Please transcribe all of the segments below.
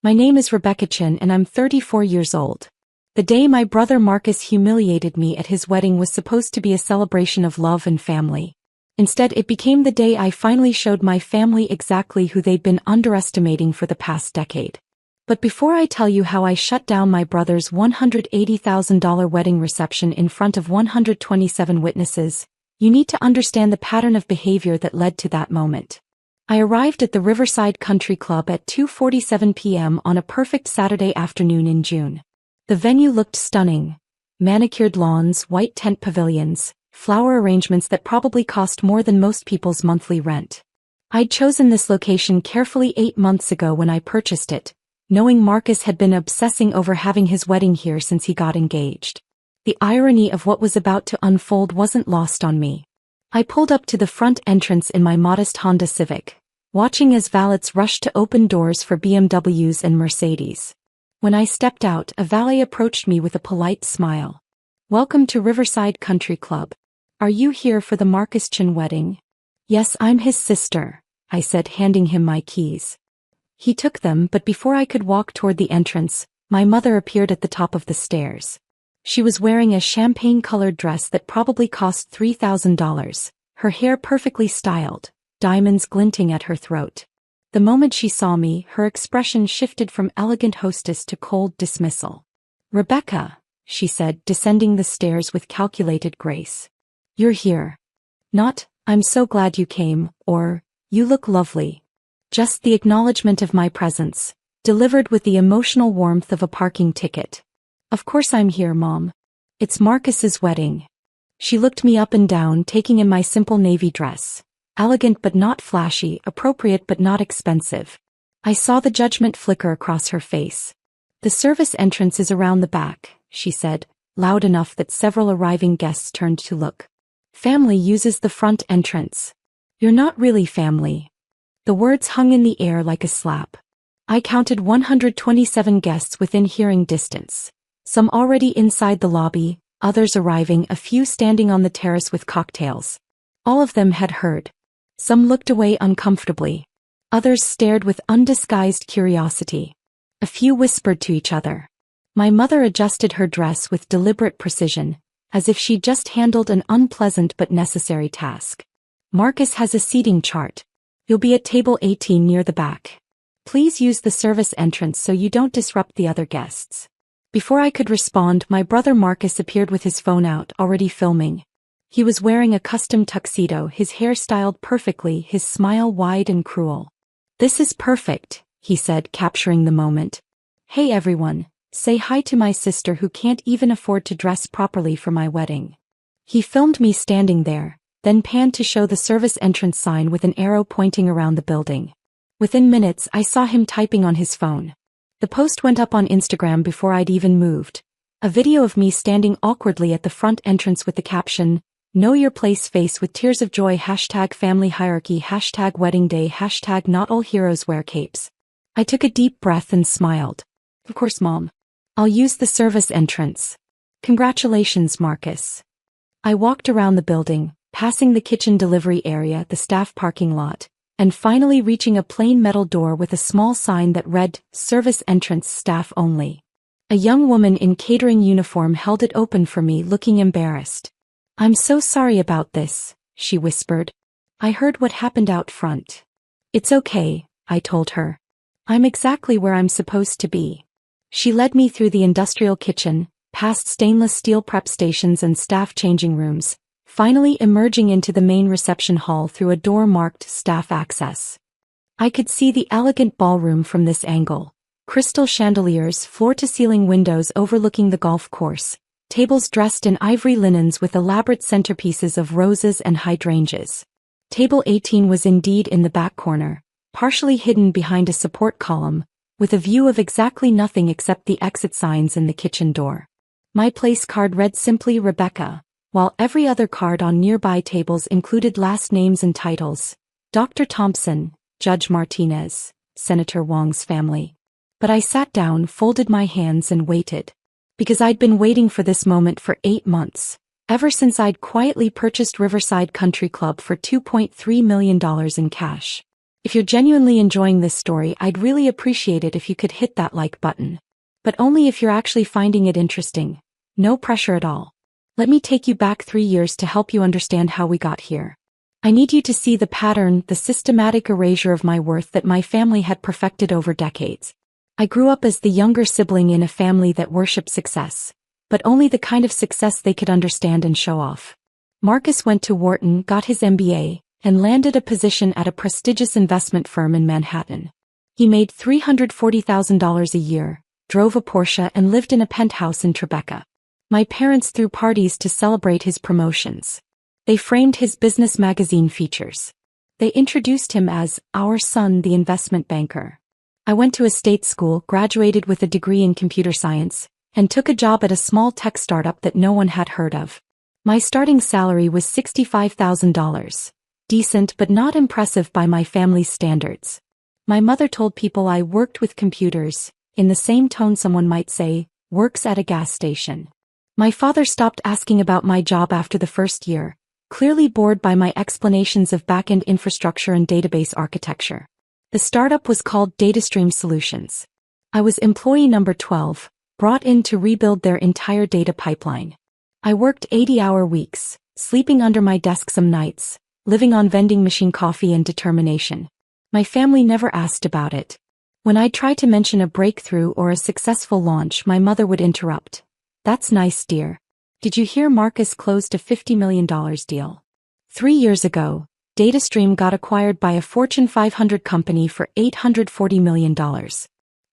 My name is Rebecca Chin and I'm 34 years old. The day my brother Marcus humiliated me at his wedding was supposed to be a celebration of love and family. Instead, it became the day I finally showed my family exactly who they'd been underestimating for the past decade. But before I tell you how I shut down my brother's $180,000 wedding reception in front of 127 witnesses, you need to understand the pattern of behavior that led to that moment. I arrived at the Riverside Country Club at 2:47 p.m. on a perfect Saturday afternoon in June. The venue looked stunning. Manicured lawns, white tent pavilions, flower arrangements that probably cost more than most people's monthly rent. I'd chosen this location carefully 8 months ago when I purchased it, knowing Marcus had been obsessing over having his wedding here since he got engaged. The irony of what was about to unfold wasn't lost on me. I pulled up to the front entrance in my modest Honda Civic, watching as valets rushed to open doors for BMWs and Mercedes. When I stepped out, a valet approached me with a polite smile. "Welcome to Riverside Country Club. Are you here for the Marcus Chin wedding?" "Yes, I'm his sister," I said, handing him my keys. He took them, but before I could walk toward the entrance, my mother appeared at the top of the stairs. She was wearing a champagne-colored dress that probably cost $3,000, her hair perfectly styled, diamonds glinting at her throat. The moment she saw me, her expression shifted from elegant hostess to cold dismissal. "Rebecca," she said, descending the stairs with calculated grace. "You're here. Not, 'I'm so glad you came,' or, 'You look lovely.' Just the acknowledgement of my presence, delivered with the emotional warmth of a parking ticket. Of course I'm here, Mom. It's Marcus's wedding." She looked me up and down, taking in my simple navy dress. Elegant but not flashy, appropriate but not expensive. I saw the judgment flicker across her face. "The service entrance is around the back," she said, loud enough that several arriving guests turned to look. "Family uses the front entrance. You're not really family." The words hung in the air like a slap. I counted 127 guests within hearing distance. Some already inside the lobby, others arriving, a few standing on the terrace with cocktails. All of them had heard. Some looked away uncomfortably. Others stared with undisguised curiosity. A few whispered to each other. My mother adjusted her dress with deliberate precision, as if she'd just handled an unpleasant but necessary task. "Marcus has a seating chart. You'll be at table 18 near the back. Please use the service entrance so you don't disrupt the other guests." Before I could respond, my brother Marcus appeared with his phone out, already filming. He was wearing a custom tuxedo, his hair styled perfectly, his smile wide and cruel. "This is perfect," he said, capturing the moment. "Hey everyone, say hi to my sister who can't even afford to dress properly for my wedding." He filmed me standing there, then panned to show the service entrance sign with an arrow pointing around the building. Within minutes, I saw him typing on his phone. The post went up on Instagram before I'd even moved. A video of me standing awkwardly at the front entrance with the caption, "Know your place" face with tears of joy, #family hierarchy, #wedding day, #not all heroes wear capes. I took a deep breath and smiled. "Of course, Mom. I'll use the service entrance. Congratulations, Marcus." I walked around the building, passing the kitchen delivery area, the staff parking lot, and finally reaching a plain metal door with a small sign that read, "Service entrance, staff only." A young woman in catering uniform held it open for me, looking embarrassed. "I'm so sorry about this," she whispered. "I heard what happened out front." "It's okay," I told her. "I'm exactly where I'm supposed to be." She led me through the industrial kitchen, past stainless steel prep stations and staff changing rooms, finally emerging into the main reception hall through a door marked "Staff Access." I could see the elegant ballroom from this angle. Crystal chandeliers, floor-to-ceiling windows overlooking the golf course, tables dressed in ivory linens with elaborate centerpieces of roses and hydrangeas. Table 18 was indeed in the back corner, partially hidden behind a support column, with a view of exactly nothing except the exit signs and the kitchen door. My place card read simply Rebecca, while every other card on nearby tables included last names and titles: Dr. Thompson, Judge Martinez, Senator Wong's family. But I sat down, folded my hands and waited. Because I'd been waiting for this moment for 8 months, ever since I'd quietly purchased Riverside Country Club for $2.3 million in cash. If you're genuinely enjoying this story, I'd really appreciate it if you could hit that like button. But only if you're actually finding it interesting. No pressure at all. Let me take you back 3 years to help you understand how we got here. I need you to see the pattern, the systematic erasure of my worth that my family had perfected over decades. I grew up as the younger sibling in a family that worshipped success, but only the kind of success they could understand and show off. Marcus went to Wharton, got his MBA, and landed a position at a prestigious investment firm in Manhattan. He made $340,000 a year, drove a Porsche and lived in a penthouse in Tribeca. My parents threw parties to celebrate his promotions. They framed his business magazine features. They introduced him as our son, the investment banker. I went to a state school, graduated with a degree in computer science, and took a job at a small tech startup that no one had heard of. My starting salary was $65,000. Decent but not impressive by my family's standards. My mother told people I worked with computers, in the same tone someone might say, works at a gas station. My father stopped asking about my job after the first year, clearly bored by my explanations of back-end infrastructure and database architecture. The startup was called DataStream Solutions. I was employee number 12, brought in to rebuild their entire data pipeline. I worked 80-hour weeks, sleeping under my desk some nights, living on vending machine coffee and determination. My family never asked about it. When I tried to mention a breakthrough or a successful launch, my mother would interrupt. That's nice, dear. Did you hear Marcus closed a $50 million deal? 3 years ago, DataStream got acquired by a Fortune 500 company for $840 million.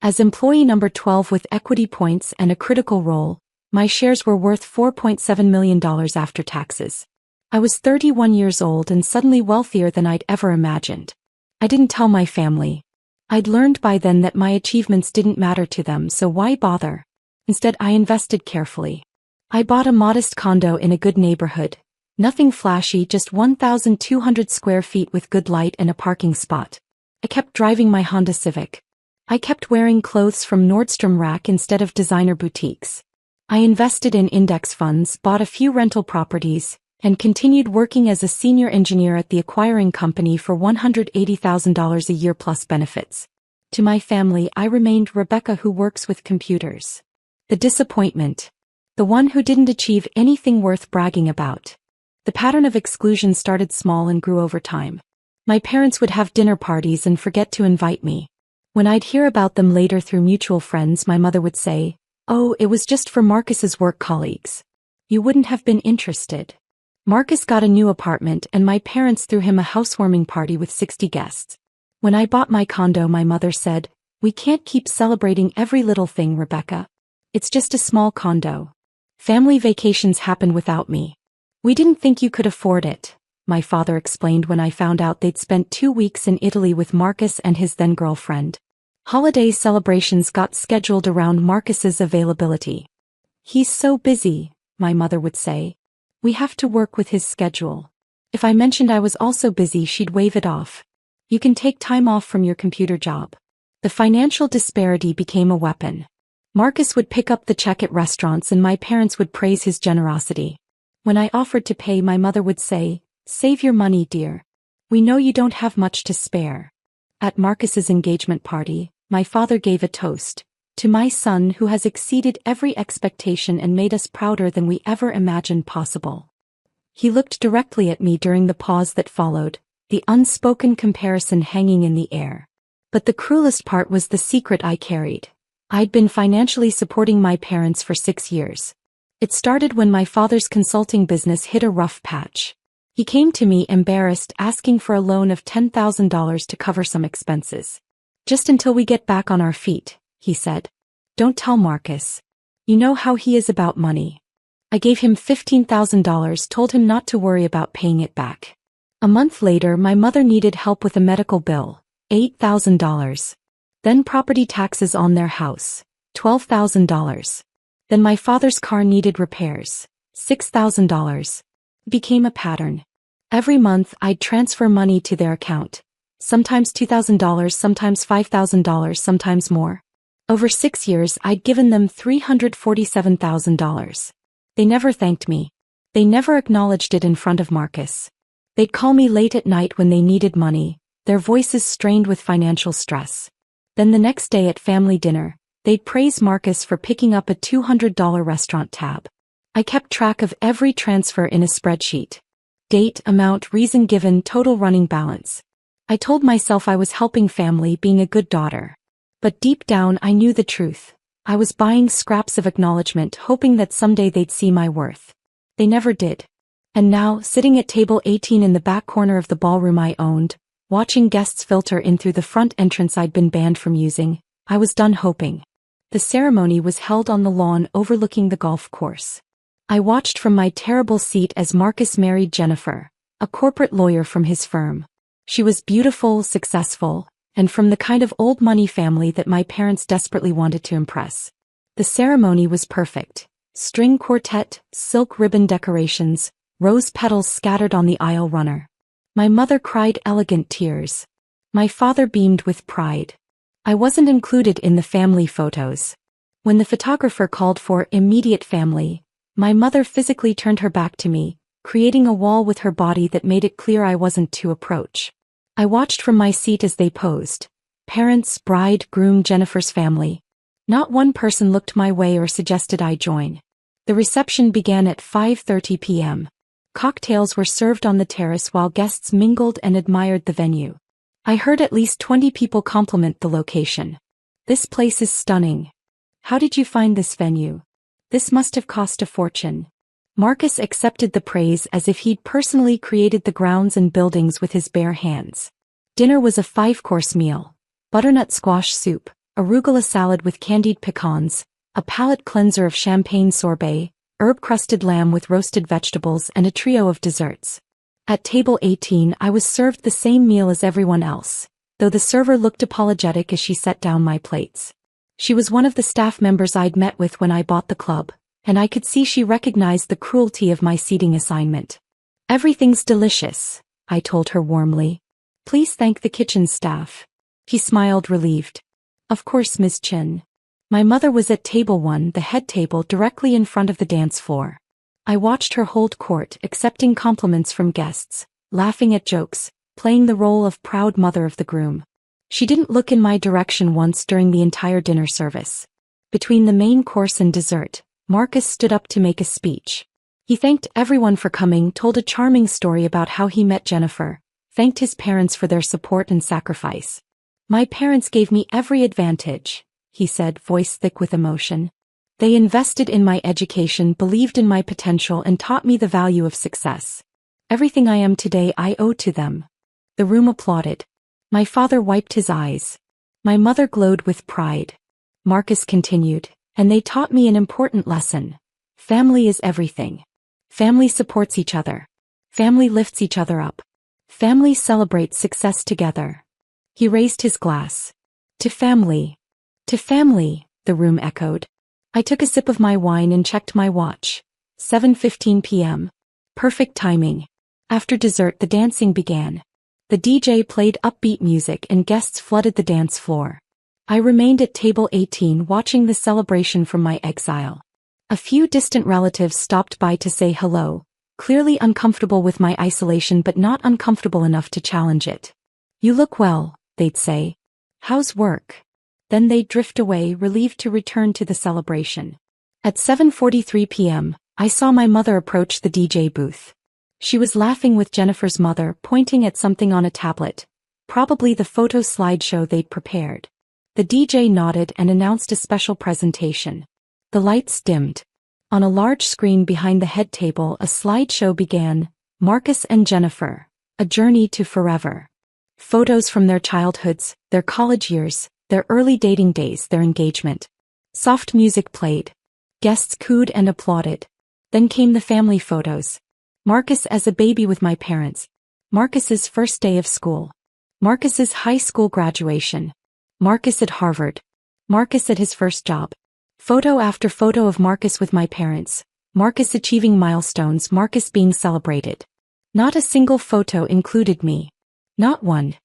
As employee number 12 with equity points and a critical role, my shares were worth $4.7 million after taxes. I was 31 years old and suddenly wealthier than I'd ever imagined. I didn't tell my family. I'd learned by then that my achievements didn't matter to them, so why bother? Instead, I invested carefully. I bought a modest condo in a good neighborhood. Nothing flashy, just 1,200 square feet with good light and a parking spot. I kept driving my Honda Civic. I kept wearing clothes from Nordstrom Rack instead of designer boutiques. I invested in index funds, bought a few rental properties, and continued working as a senior engineer at the acquiring company for $180,000 a year plus benefits. To my family, I remained Rebecca who works with computers. The disappointment. The one who didn't achieve anything worth bragging about. The pattern of exclusion started small and grew over time. My parents would have dinner parties and forget to invite me. When I'd hear about them later through mutual friends, my mother would say, "Oh, it was just for Marcus's work colleagues. You wouldn't have been interested." Marcus got a new apartment and my parents threw him a housewarming party with 60 guests. When I bought my condo, my mother said, "We can't keep celebrating every little thing, Rebecca. It's just a small condo. Family vacations happen without me." "We didn't think you could afford it," my father explained when I found out they'd spent 2 weeks in Italy with Marcus and his then-girlfriend. Holiday celebrations got scheduled around Marcus's availability. "He's so busy," my mother would say. "We have to work with his schedule." If I mentioned I was also busy, she'd wave it off. "You can take time off from your computer job." The financial disparity became a weapon. Marcus would pick up the check at restaurants and my parents would praise his generosity. When I offered to pay, my mother would say, "Save your money, dear. We know you don't have much to spare." At Marcus's engagement party, my father gave a toast, "To my son who has exceeded every expectation and made us prouder than we ever imagined possible." He looked directly at me during the pause that followed, the unspoken comparison hanging in the air. But the cruelest part was the secret I carried. I'd been financially supporting my parents for 6 years. It started when my father's consulting business hit a rough patch. He came to me embarrassed, asking for a loan of $10,000 to cover some expenses. "Just until we get back on our feet," he said. "Don't tell Marcus. You know how he is about money." I gave him $15,000, told him not to worry about paying it back. A month later, my mother needed help with a medical bill, $8,000. Then property taxes on their house, $12,000. Then my father's car needed repairs, $6,000. It became a pattern. Every month I'd transfer money to their account. Sometimes $2,000, sometimes $5,000, sometimes more. Over 6 years I'd given them $347,000. They never thanked me. They never acknowledged it in front of Marcus. They'd call me late at night when they needed money, their voices strained with financial stress. Then the next day at family dinner, they'd praise Marcus for picking up a $200 restaurant tab. I kept track of every transfer in a spreadsheet. Date, amount, reason given, total running balance. I told myself I was helping family, being a good daughter. But deep down I knew the truth. I was buying scraps of acknowledgement, hoping that someday they'd see my worth. They never did. And now, sitting at table 18 in the back corner of the ballroom I owned, watching guests filter in through the front entrance I'd been banned from using, I was done hoping. The ceremony was held on the lawn overlooking the golf course. I watched from my terrible seat as Marcus married Jennifer, a corporate lawyer from his firm. She was beautiful, successful, and from the kind of old money family that my parents desperately wanted to impress. The ceremony was perfect. String quartet, silk ribbon decorations, rose petals scattered on the aisle runner. My mother cried elegant tears. My father beamed with pride. I wasn't included in the family photos. When the photographer called for immediate family, my mother physically turned her back to me, creating a wall with her body that made it clear I wasn't to approach. I watched from my seat as they posed. Parents, bride, groom, Jennifer's family. Not one person looked my way or suggested I join. The reception began at 5:30 p.m. Cocktails were served on the terrace while guests mingled and admired the venue. I heard at least 20 people compliment the location. "This place is stunning. How did you find this venue? This must have cost a fortune." Marcus accepted the praise as if he'd personally created the grounds and buildings with his bare hands. Dinner was a 5-course meal. Butternut squash soup, arugula salad with candied pecans, a palate cleanser of champagne sorbet, herb-crusted lamb with roasted vegetables, and a trio of desserts. At table 18 I was served the same meal as everyone else, though the server looked apologetic as she set down my plates. She was one of the staff members I'd met with when I bought the club, and I could see she recognized the cruelty of my seating assignment. "Everything's delicious," I told her warmly. "Please thank the kitchen staff." She smiled relieved. "Of course, Ms. Chin." My mother was at table 1, the head table directly in front of the dance floor. I watched her hold court, accepting compliments from guests, laughing at jokes, playing the role of proud mother of the groom. She didn't look in my direction once during the entire dinner service. Between the main course and dessert, Marcus stood up to make a speech. He thanked everyone for coming, told a charming story about how he met Jennifer, thanked his parents for their support and sacrifice. "My parents gave me every advantage," he said, voice thick with emotion. "They invested in my education, believed in my potential, and taught me the value of success. Everything I am today I owe to them." The room applauded. My father wiped his eyes. My mother glowed with pride. Marcus continued, "And they taught me an important lesson. Family is everything. Family supports each other. Family lifts each other up. Family celebrates success together." He raised his glass. "To family. To family," the room echoed. I took a sip of my wine and checked my watch. 7:15 p.m. Perfect timing. After dessert the dancing began. The DJ played upbeat music and guests flooded the dance floor. I remained at table 18 watching the celebration from my exile. A few distant relatives stopped by to say hello, clearly uncomfortable with my isolation but not uncomfortable enough to challenge it. "You look well," they'd say. "How's work?" Then they'd drift away, relieved to return to the celebration. At 7:43 p.m., I saw my mother approach the DJ booth. She was laughing with Jennifer's mother, pointing at something on a tablet, probably the photo slideshow they'd prepared. The DJ nodded and announced a special presentation. The lights dimmed. On a large screen behind the head table a slideshow began, Marcus and Jennifer, a journey to forever. Photos from their childhoods, their college years, their early dating days, their engagement. Soft music played. Guests cooed and applauded. Then came the family photos. Marcus as a baby with my parents. Marcus's first day of school. Marcus's high school graduation. Marcus at Harvard. Marcus at his first job. Photo after photo of Marcus with my parents. Marcus achieving milestones, Marcus being celebrated. Not a single photo included me. Not one.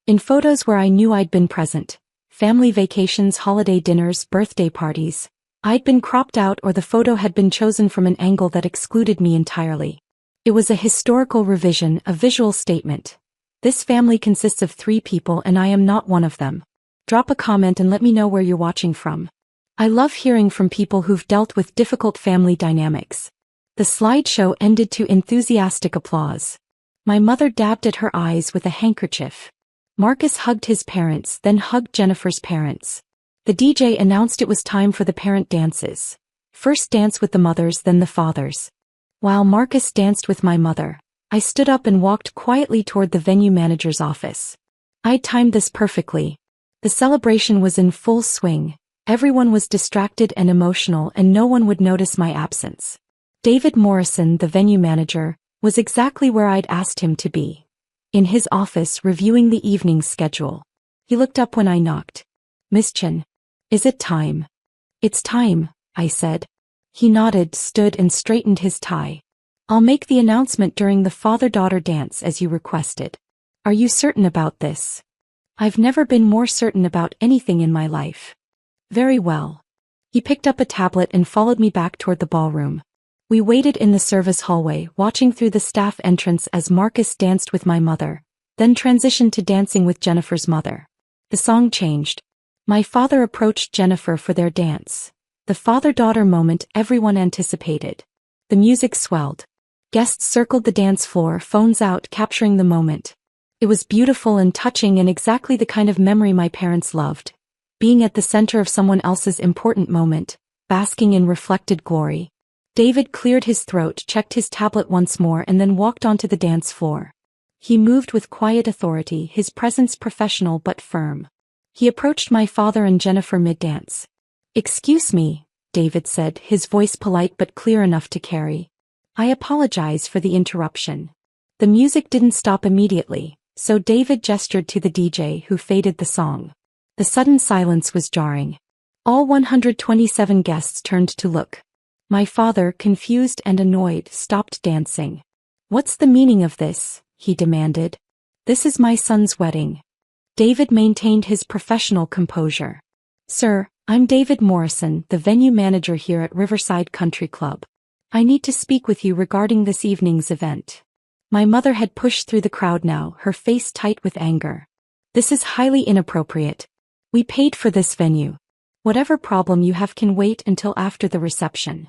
In photos where I knew I'd been present, family vacations, holiday dinners, birthday parties, I'd been cropped out or the photo had been chosen from an angle that excluded me entirely. It was a historical revision, a visual statement. This family consists of 3 people and I am not one of them. Drop a comment and let me know where you're watching from. I love hearing from people who've dealt with difficult family dynamics. The slideshow ended to enthusiastic applause. My mother dabbed at her eyes with a handkerchief. Marcus hugged his parents, then hugged Jennifer's parents. The DJ announced it was time for the parent dances. First dance with the mothers, then the fathers. While Marcus danced with my mother, I stood up and walked quietly toward the venue manager's office. I'd timed this perfectly. The celebration was in full swing. Everyone was distracted and emotional and no one would notice my absence. David Morrison, the venue manager, was exactly where I'd asked him to be. In his office reviewing the evening's schedule. He looked up when I knocked. "Miss Chen, is it time?" "It's time," I said. He nodded, stood and straightened his tie. "I'll make the announcement during the father-daughter dance as you requested. Are you certain about this?" "I've never been more certain about anything in my life." "Very well." He picked up a tablet and followed me back toward the ballroom. We waited in the service hallway, watching through the staff entrance as Marcus danced with my mother, then transitioned to dancing with Jennifer's mother. The song changed. My father approached Jennifer for their dance. The father-daughter moment everyone anticipated. The music swelled. Guests circled the dance floor, phones out, capturing the moment. It was beautiful and touching and exactly the kind of memory my parents loved. Being at the center of someone else's important moment, basking in reflected glory. David cleared his throat, checked his tablet once more and then walked onto the dance floor. He moved with quiet authority, his presence professional but firm. He approached my father and Jennifer mid-dance. "Excuse me," David said, his voice polite but clear enough to carry. "I apologize for the interruption." The music didn't stop immediately, so David gestured to the DJ who faded the song. The sudden silence was jarring. All 127 guests turned to look. My father, confused and annoyed, stopped dancing. "What's the meaning of this?" he demanded. "This is my son's wedding." David maintained his professional composure. "Sir, I'm David Morrison, the venue manager here at Riverside Country Club. I need to speak with you regarding this evening's event." My mother had pushed through the crowd now, her face tight with anger. "This is highly inappropriate. We paid for this venue. Whatever problem you have can wait until after the reception."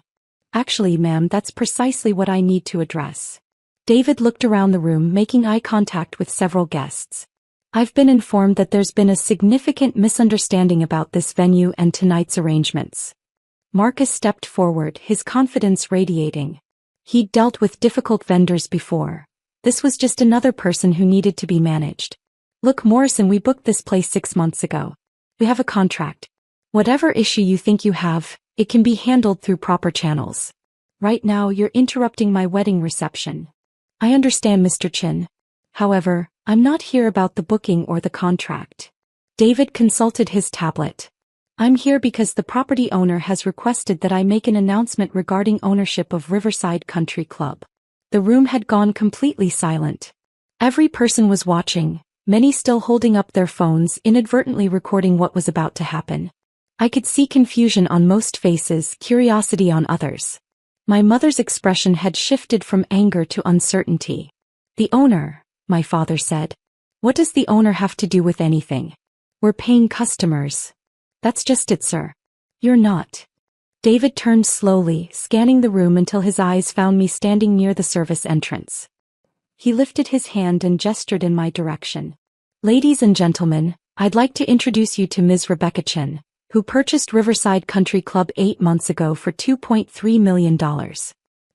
"Actually, ma'am, that's precisely what I need to address." David looked around the room, making eye contact with several guests. "I've been informed that there's been a significant misunderstanding about this venue and tonight's arrangements." Marcus stepped forward, his confidence radiating. He'd dealt with difficult vendors before. This was just another person who needed to be managed. "Look, Morrison, we booked this place 6 months ago. We have a contract. Whatever issue you think you have, it can be handled through proper channels. Right now you're interrupting my wedding reception." "I understand, Mr. Chin. However, I'm not here about the booking or the contract." David consulted his tablet. "I'm here because the property owner has requested that I make an announcement regarding ownership of Riverside Country Club." The room had gone completely silent. Every person was watching, many still holding up their phones, inadvertently recording what was about to happen. I could see confusion on most faces, curiosity on others. My mother's expression had shifted from anger to uncertainty. "The owner," my father said. "What does the owner have to do with anything? We're paying customers." "That's just it, sir." "You're not." David turned slowly, scanning the room until his eyes found me standing near the service entrance. He lifted his hand and gestured in my direction. "Ladies and gentlemen, I'd like to introduce you to Ms. Rebecca Chen, who purchased Riverside Country Club 8 months ago for $2.3 million.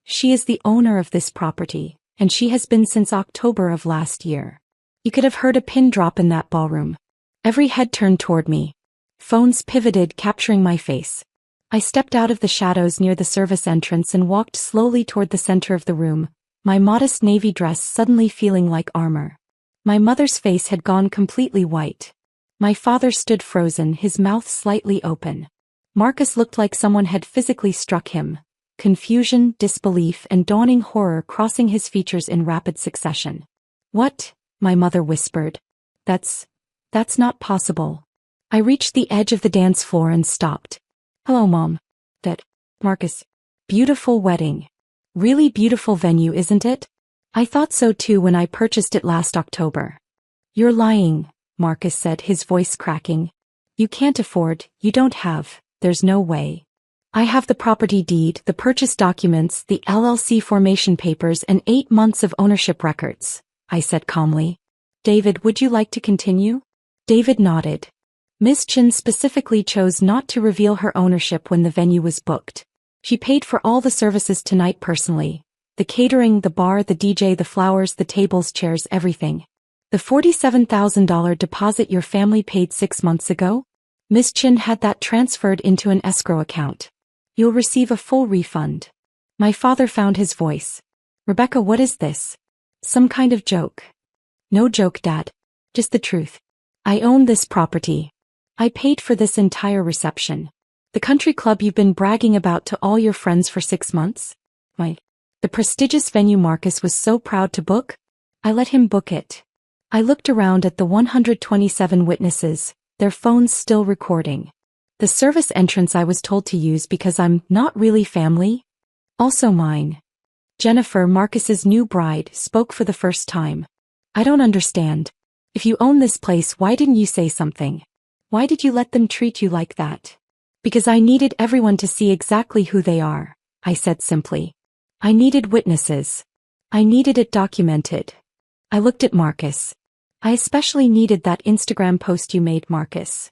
She is the owner of this property, and she has been since October of last year." You could have heard a pin drop in that ballroom. Every head turned toward me. Phones pivoted, capturing my face. I stepped out of the shadows near the service entrance and walked slowly toward the center of the room, my modest navy dress suddenly feeling like armor. My mother's face had gone completely white. My father stood frozen, his mouth slightly open. Marcus looked like someone had physically struck him. Confusion, disbelief, and dawning horror crossing his features in rapid succession. "What?" my mother whispered. That's not possible." I reached the edge of the dance floor and stopped. "Hello, Mom." Marcus. "Beautiful wedding. Really beautiful venue, isn't it? I thought so too when I purchased it last October." You're lying, Marcus said, his voice cracking. You can't afford, you don't have, there's no way. I have the property deed, the purchase documents, the LLC formation papers, and 8 months of ownership records, I said calmly. David, would you like to continue? David nodded. Ms. Chin specifically chose not to reveal her ownership when the venue was booked. She paid for all the services tonight personally. The catering, the bar, the DJ, the flowers, the tables, chairs, everything. The $47,000 deposit your family paid 6 months ago? Ms. Chin had that transferred into an escrow account. You'll receive a full refund. My father found his voice. Rebecca, what is this? Some kind of joke. No joke, Dad. Just the truth. I own this property. I paid for this entire reception. The country club you've been bragging about to all your friends for 6 months? The prestigious venue Marcus was so proud to book? I let him book it. I looked around at the 127 witnesses, their phones still recording. The service entrance I was told to use because I'm not really family? Also mine. Jennifer, Marcus's new bride, spoke for the first time. I don't understand. If you own this place, why didn't you say something? Why did you let them treat you like that? Because I needed everyone to see exactly who they are, I said simply. I needed witnesses. I needed it documented. I looked at Marcus. I especially needed that Instagram post you made, Marcus.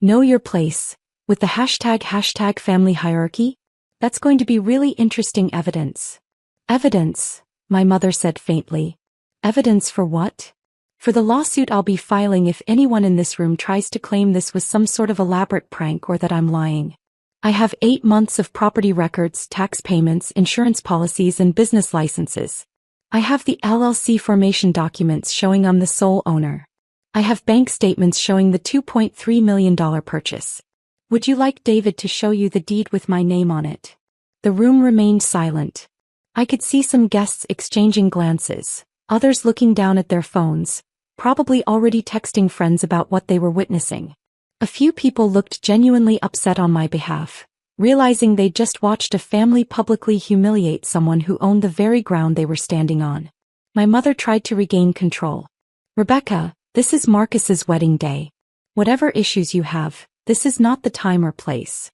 Know your place. With the hashtag family hierarchy? That's going to be really interesting evidence. Evidence, my mother said faintly. Evidence for what? For the lawsuit I'll be filing if anyone in this room tries to claim this was some sort of elaborate prank or that I'm lying. I have 8 months of property records, tax payments, insurance policies, and business licenses. I have the LLC formation documents showing I'm the sole owner. I have bank statements showing the $2.3 million purchase. Would you like David to show you the deed with my name on it? The room remained silent. I could see some guests exchanging glances, others looking down at their phones, probably already texting friends about what they were witnessing. A few people looked genuinely upset on my behalf, realizing they'd just watched a family publicly humiliate someone who owned the very ground they were standing on. My mother tried to regain control. Rebecca, this is Marcus's wedding day. Whatever issues you have, this is not the time or place.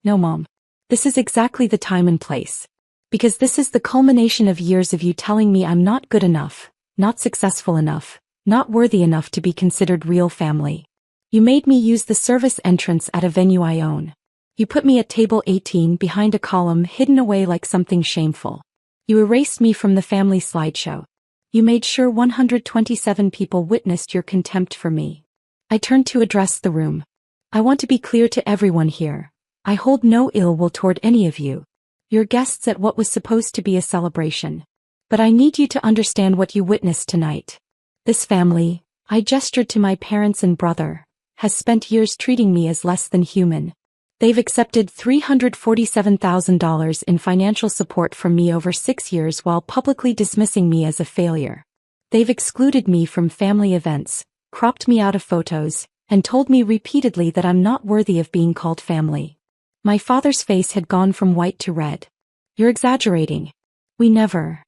No, Mom. This is exactly the time and place. Because this is the culmination of years of you telling me I'm not good enough, not successful enough, not worthy enough to be considered real family. You made me use the service entrance at a venue I own. You put me at table 18 behind a column hidden away like something shameful. You erased me from the family slideshow. You made sure 127 people witnessed your contempt for me. I turned to address the room. I want to be clear to everyone here. I hold no ill will toward any of you. You're guests at what was supposed to be a celebration. But I need you to understand what you witnessed tonight. This family, I gestured to my parents and brother, has spent years treating me as less than human. They've accepted $347,000 in financial support from me over 6 years while publicly dismissing me as a failure. They've excluded me from family events, cropped me out of photos, and told me repeatedly that I'm not worthy of being called family. My father's face had gone from white to red. You're exaggerating. We never.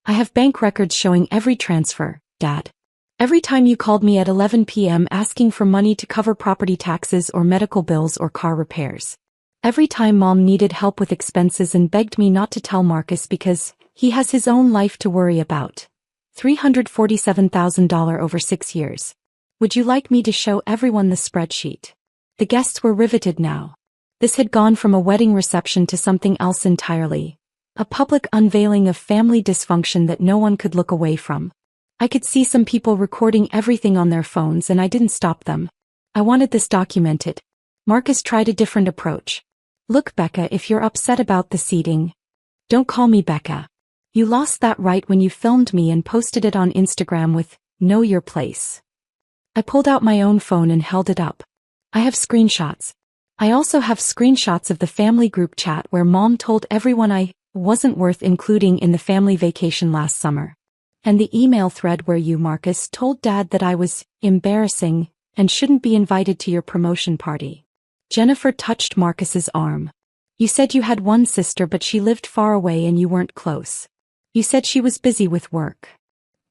I have bank records showing every transfer, Dad. Every time you called me at 11 p.m. asking for money to cover property taxes or medical bills or car repairs. Every time Mom needed help with expenses and begged me not to tell Marcus because he has his own life to worry about. $347,000 over 6 years. Would you like me to show everyone the spreadsheet? The guests were riveted now. This had gone from a wedding reception to something else entirely. A public unveiling of family dysfunction that no one could look away from. I could see some people recording everything on their phones and I didn't stop them. I wanted this documented. Marcus tried a different approach. Look, Becca, if you're upset about the seating. Don't call me Becca. You lost that right when you filmed me and posted it on Instagram with, "Know your place." I pulled out my own phone and held it up. I have screenshots. I also have screenshots of the family group chat where Mom told everyone I wasn't worth including in the family vacation last summer. And the email thread where you, Marcus, told Dad that I was embarrassing and shouldn't be invited to your promotion party. Jennifer touched Marcus's arm. You said you had one sister but she lived far away and you weren't close. You said she was busy with work.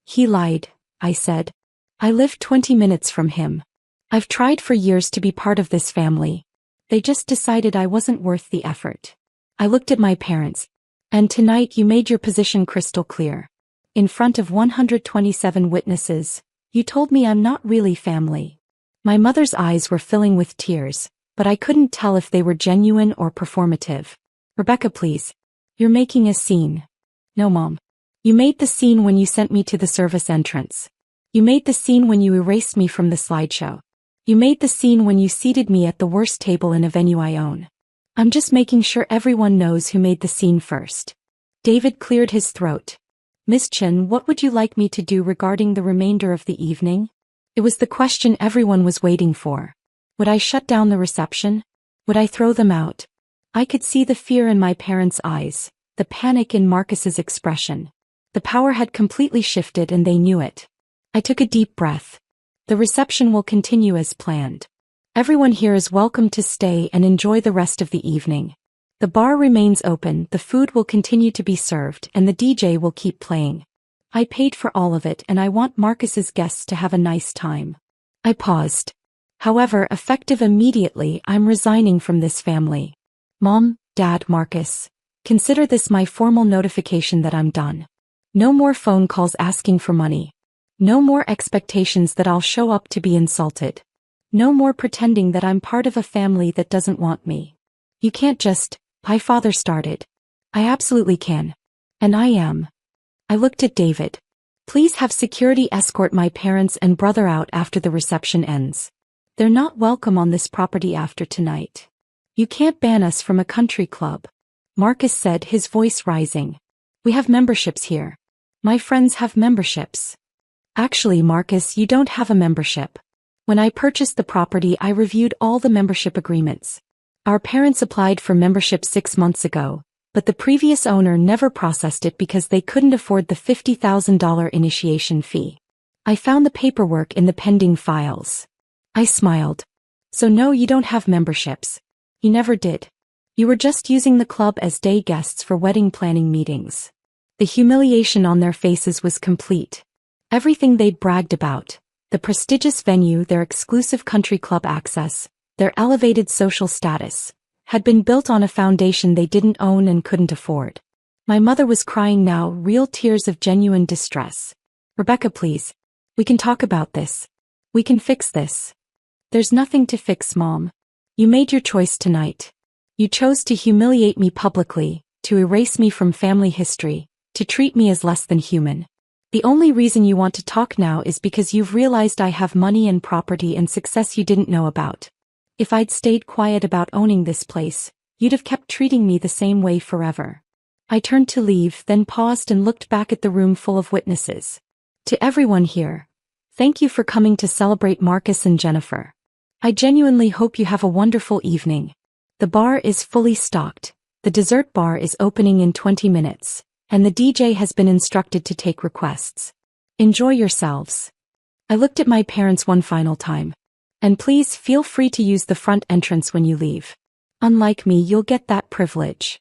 He lied, I said. I live 20 minutes from him. I've tried for years to be part of this family. They just decided I wasn't worth the effort. I looked at my parents. And tonight you made your position crystal clear. In front of 127 witnesses, you told me I'm not really family. My mother's eyes were filling with tears, but I couldn't tell if they were genuine or performative. Rebecca, please. You're making a scene. No, Mom. You made the scene when you sent me to the service entrance. You made the scene when you erased me from the slideshow. You made the scene when you seated me at the worst table in a venue I own. I'm just making sure everyone knows who made the scene first. David cleared his throat. Miss Chen, what would you like me to do regarding the remainder of the evening? It was the question everyone was waiting for. Would I shut down the reception? Would I throw them out? I could see the fear in my parents' eyes, the panic in Marcus's expression. The power had completely shifted and they knew it. I took a deep breath. The reception will continue as planned. Everyone here is welcome to stay and enjoy the rest of the evening. The bar remains open, the food will continue to be served, and the DJ will keep playing. I paid for all of it and I want Marcus's guests to have a nice time. I paused. However, effective immediately, I'm resigning from this family. Mom, Dad, Marcus, consider this my formal notification that I'm done. No more phone calls asking for money. No more expectations that I'll show up to be insulted. No more pretending that I'm part of a family that doesn't want me. You can't just, my father started. I absolutely can. And I am. I looked at David. Please have security escort my parents and brother out after the reception ends. They're not welcome on this property after tonight. You can't ban us from a country club. Marcus said, his voice rising. We have memberships here. My friends have memberships. Actually, Marcus, you don't have a membership. When I purchased the property, I reviewed all the membership agreements. Our parents applied for membership 6 months ago, but the previous owner never processed it because they couldn't afford the $50,000 initiation fee. I found the paperwork in the pending files. I smiled. So no, you don't have memberships. You never did. You were just using the club as day guests for wedding planning meetings. The humiliation on their faces was complete. Everything they'd bragged about, the prestigious venue, their exclusive country club access, their elevated social status, had been built on a foundation they didn't own and couldn't afford. My mother was crying now, real tears of genuine distress. Rebecca, please. We can talk about this. We can fix this. There's nothing to fix, Mom. You made your choice tonight. You chose to humiliate me publicly, to erase me from family history, to treat me as less than human. The only reason you want to talk now is because you've realized I have money and property and success you didn't know about. If I'd stayed quiet about owning this place, you'd have kept treating me the same way forever. I turned to leave, then paused and looked back at the room full of witnesses. To everyone here, thank you for coming to celebrate Marcus and Jennifer. I genuinely hope you have a wonderful evening. The bar is fully stocked. The dessert bar is opening in 20 minutes. And the DJ has been instructed to take requests. Enjoy yourselves. I looked at my parents one final time. And please feel free to use the front entrance when you leave. Unlike me, you'll get that privilege.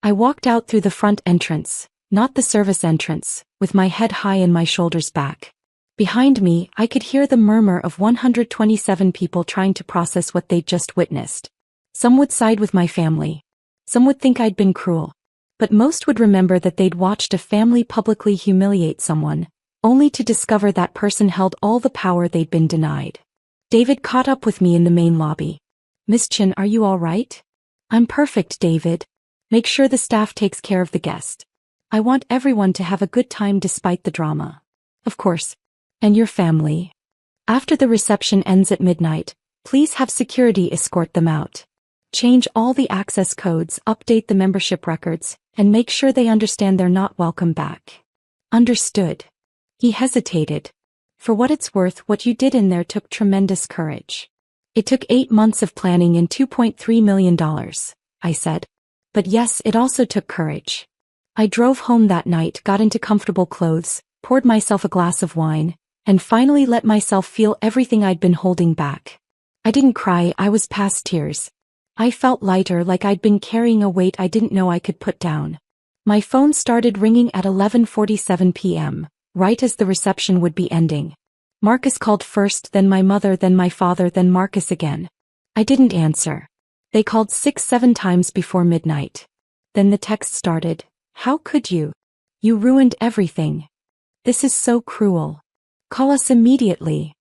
I walked out through the front entrance, not the service entrance, with my head high and my shoulders back. Behind me, I could hear the murmur of 127 people trying to process what they'd just witnessed. Some would side with my family. Some would think I'd been cruel. But most would remember that they'd watched a family publicly humiliate someone, only to discover that person held all the power they'd been denied. David caught up with me in the main lobby. Miss Chen, are you all right? I'm perfect, David. Make sure the staff takes care of the guest. I want everyone to have a good time despite the drama. Of course. And your family. After the reception ends at midnight, please have security escort them out. Change all the access codes, update the membership records, and make sure they understand they're not welcome back. Understood. He hesitated. For what it's worth, what you did in there took tremendous courage. It took 8 months of planning and $2.3 million, I said. But yes, it also took courage. I drove home that night, got into comfortable clothes, poured myself a glass of wine, and finally let myself feel everything I'd been holding back. I didn't cry, I was past tears. I felt lighter, like I'd been carrying a weight I didn't know I could put down. My phone started ringing at 11:47 p.m., right as the reception would be ending. Marcus called first, then my mother, then my father, then Marcus again. I didn't answer. They called 6-7 times before midnight. Then the text started. How could you? You ruined everything. This is so cruel. Call us immediately.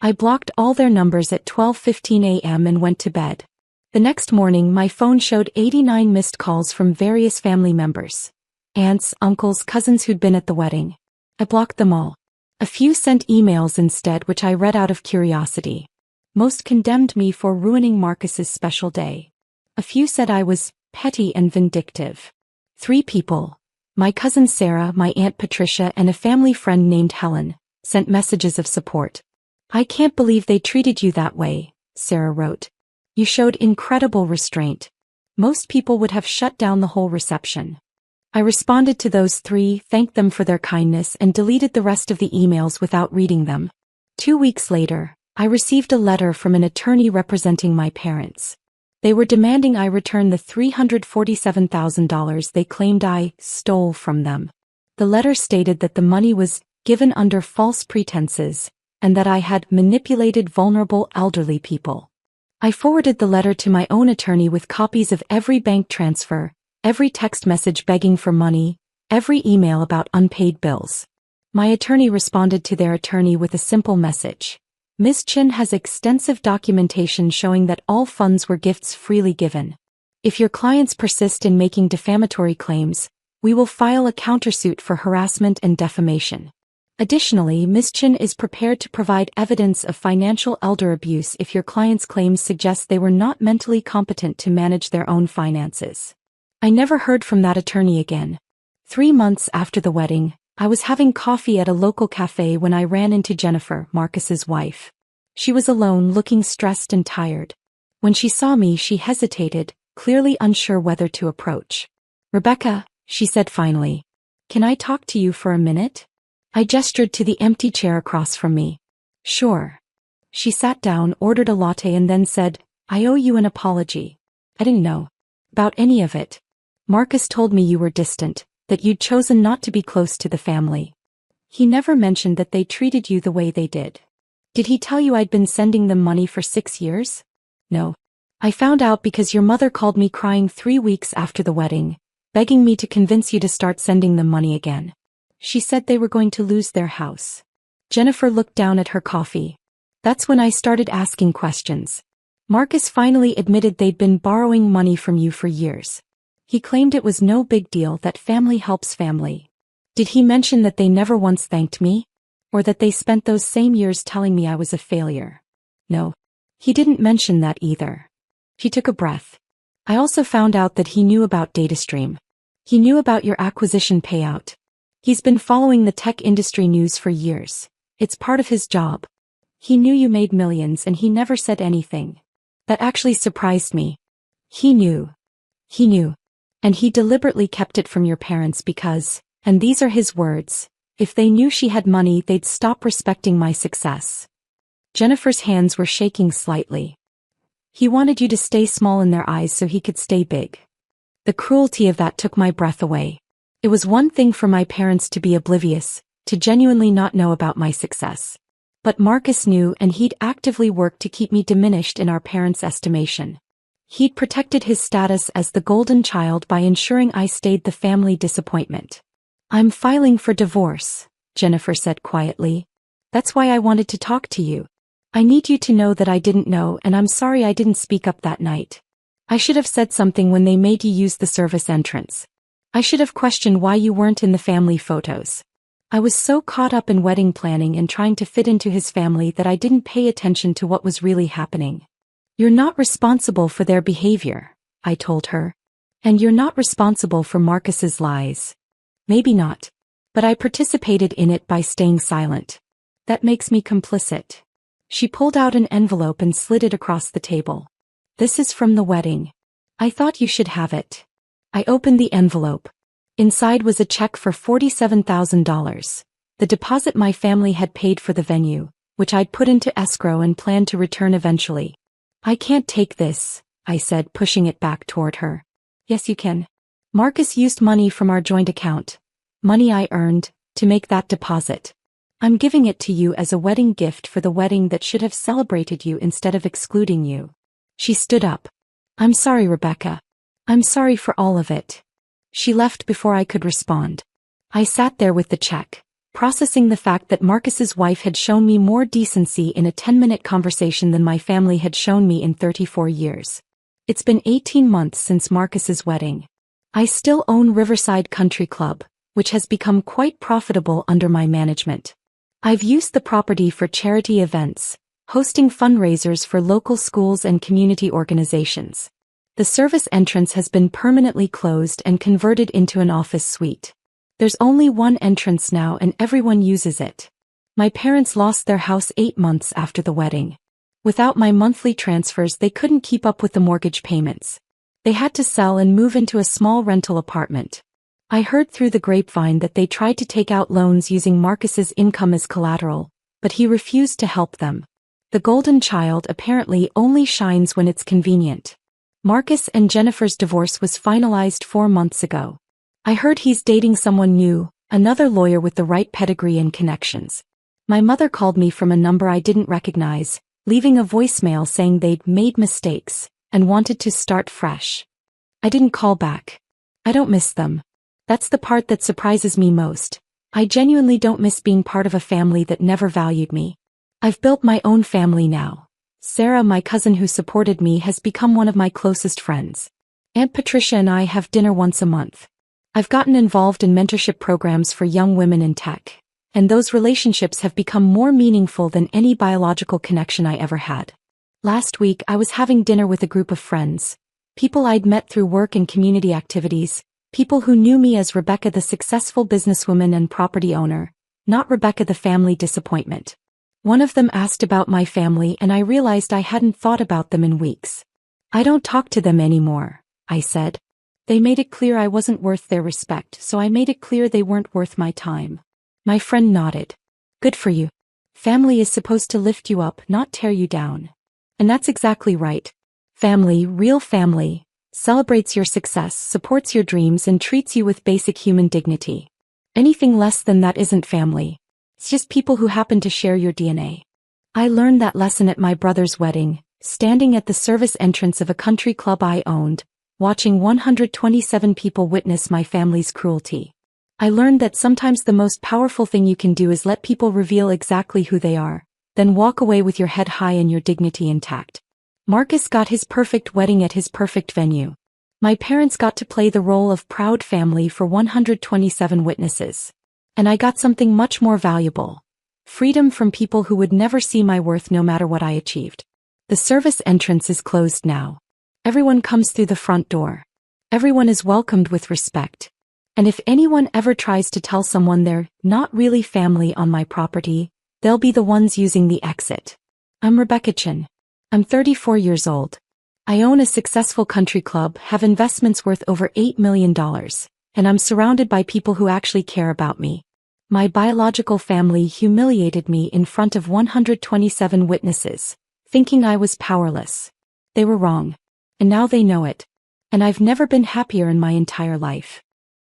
I blocked all their numbers at 12:15 a.m. and went to bed. The next morning my phone showed 89 missed calls from various family members. Aunts, uncles, cousins who'd been at the wedding. I blocked them all. A few sent emails instead, which I read out of curiosity. Most condemned me for ruining Marcus's special day. A few said I was petty and vindictive. 3 people, my cousin Sarah, my Aunt Patricia, and a family friend named Helen, sent messages of support. I can't believe they treated you that way, Sarah wrote. You showed incredible restraint. Most people would have shut down the whole reception. I responded to those 3, thanked them for their kindness, and deleted the rest of the emails without reading them. 2 weeks later, I received a letter from an attorney representing my parents. They were demanding I return the $347,000 they claimed I stole from them. The letter stated that the money was given under false pretenses, and that I had manipulated vulnerable elderly people. I forwarded the letter to my own attorney with copies of every bank transfer, every text message begging for money, every email about unpaid bills. My attorney responded to their attorney with a simple message. Ms. Chin has extensive documentation showing that all funds were gifts freely given. If your clients persist in making defamatory claims, we will file a countersuit for harassment and defamation. Additionally, Ms. Chin is prepared to provide evidence of financial elder abuse if your client's claims suggest they were not mentally competent to manage their own finances. I never heard from that attorney again. 3 months after the wedding, I was having coffee at a local cafe when I ran into Jennifer, Marcus's wife. She was alone, looking stressed and tired. When she saw me, she hesitated, clearly unsure whether to approach. Rebecca, she said finally. Can I talk to you for a minute? I gestured to the empty chair across from me. Sure. She sat down, ordered a latte, and then said, I owe you an apology. I didn't know about any of it. Marcus told me you were distant, that you'd chosen not to be close to the family. He never mentioned that they treated you the way they did. Did he tell you I'd been sending them money for 6 years? No. I found out because your mother called me crying 3 weeks after the wedding, begging me to convince you to start sending them money again. She said they were going to lose their house. Jennifer looked down at her coffee. That's when I started asking questions. Marcus finally admitted they'd been borrowing money from you for years. He claimed it was no big deal, that family helps family. Did he mention that they never once thanked me? Or that they spent those same years telling me I was a failure? No. He didn't mention that either. She took a breath. I also found out that he knew about DataStream. He knew about your acquisition payout. He's been following the tech industry news for years. It's part of his job. He knew you made millions and he never said anything. That actually surprised me. He knew. He knew. And he deliberately kept it from your parents because, and these are his words, if they knew she had money, they'd stop respecting my success. Jennifer's hands were shaking slightly. He wanted you to stay small in their eyes so he could stay big. The cruelty of that took my breath away. It was one thing for my parents to be oblivious, to genuinely not know about my success. But Marcus knew, and he'd actively worked to keep me diminished in our parents' estimation. He'd protected his status as the golden child by ensuring I stayed the family disappointment. I'm filing for divorce, Jennifer said quietly. That's why I wanted to talk to you. I need you to know that I didn't know, and I'm sorry I didn't speak up that night. I should have said something when they made you use the service entrance. I should have questioned why you weren't in the family photos. I was so caught up in wedding planning and trying to fit into his family that I didn't pay attention to what was really happening. You're not responsible for their behavior, I told her. And you're not responsible for Marcus's lies. Maybe not. But I participated in it by staying silent. That makes me complicit. She pulled out an envelope and slid it across the table. This is from the wedding. I thought you should have it. I opened the envelope. Inside was a check for $47,000, the deposit my family had paid for the venue, which I'd put into escrow and planned to return eventually. I can't take this, I said, pushing it back toward her. Yes, you can. Marcus used money from our joint account, money I earned, to make that deposit. I'm giving it to you as a wedding gift for the wedding that should have celebrated you instead of excluding you." She stood up. "I'm sorry, Rebecca. I'm sorry for all of it." She left before I could respond. I sat there with the check, processing the fact that Marcus's wife had shown me more decency in a 10-minute conversation than my family had shown me in 34 years. It's been 18 months since Marcus's wedding. I still own Riverside Country Club, which has become quite profitable under my management. I've used the property for charity events, hosting fundraisers for local schools and community organizations. The service entrance has been permanently closed and converted into an office suite. There's only one entrance now and everyone uses it. My parents lost their house 8 months after the wedding. Without my monthly transfers, they couldn't keep up with the mortgage payments. They had to sell and move into a small rental apartment. I heard through the grapevine that they tried to take out loans using Marcus's income as collateral, but he refused to help them. The golden child apparently only shines when it's convenient. Marcus and Jennifer's divorce was finalized 4 months ago. I heard he's dating someone new, another lawyer with the right pedigree and connections. My mother called me from a number I didn't recognize, leaving a voicemail saying they'd made mistakes and wanted to start fresh. I didn't call back. I don't miss them. That's the part that surprises me most. I genuinely don't miss being part of a family that never valued me. I've built my own family now. Sarah, my cousin who supported me, has become one of my closest friends. Aunt Patricia and I have dinner once a month. I've gotten involved in mentorship programs for young women in tech, and those relationships have become more meaningful than any biological connection I ever had. Last week I was having dinner with a group of friends, people I'd met through work and community activities, people who knew me as Rebecca the successful businesswoman and property owner, not Rebecca the family disappointment. One of them asked about my family and I realized I hadn't thought about them in weeks. "I don't talk to them anymore," I said. "They made it clear I wasn't worth their respect, so I made it clear they weren't worth my time." My friend nodded. "Good for you. Family is supposed to lift you up, not tear you down." And that's exactly right. Family, real family, celebrates your success, supports your dreams, and treats you with basic human dignity. Anything less than that isn't family. It's just people who happen to share your DNA. I learned that lesson at my brother's wedding, standing at the service entrance of a country club I owned, watching 127 people witness my family's cruelty. I learned that sometimes the most powerful thing you can do is let people reveal exactly who they are, then walk away with your head high and your dignity intact. Marcus got his perfect wedding at his perfect venue. My parents got to play the role of proud family for 127 witnesses. And I got something much more valuable: freedom from people who would never see my worth no matter what I achieved. The service entrance is closed now. Everyone comes through the front door. Everyone is welcomed with respect. And if anyone ever tries to tell someone they're not really family on my property, they'll be the ones using the exit. I'm Rebecca Chin. I'm 34 years old. I own a successful country club, have investments worth over $8 million, and I'm surrounded by people who actually care about me. My biological family humiliated me in front of 127 witnesses, thinking I was powerless. They were wrong. And now they know it. And I've never been happier in my entire life.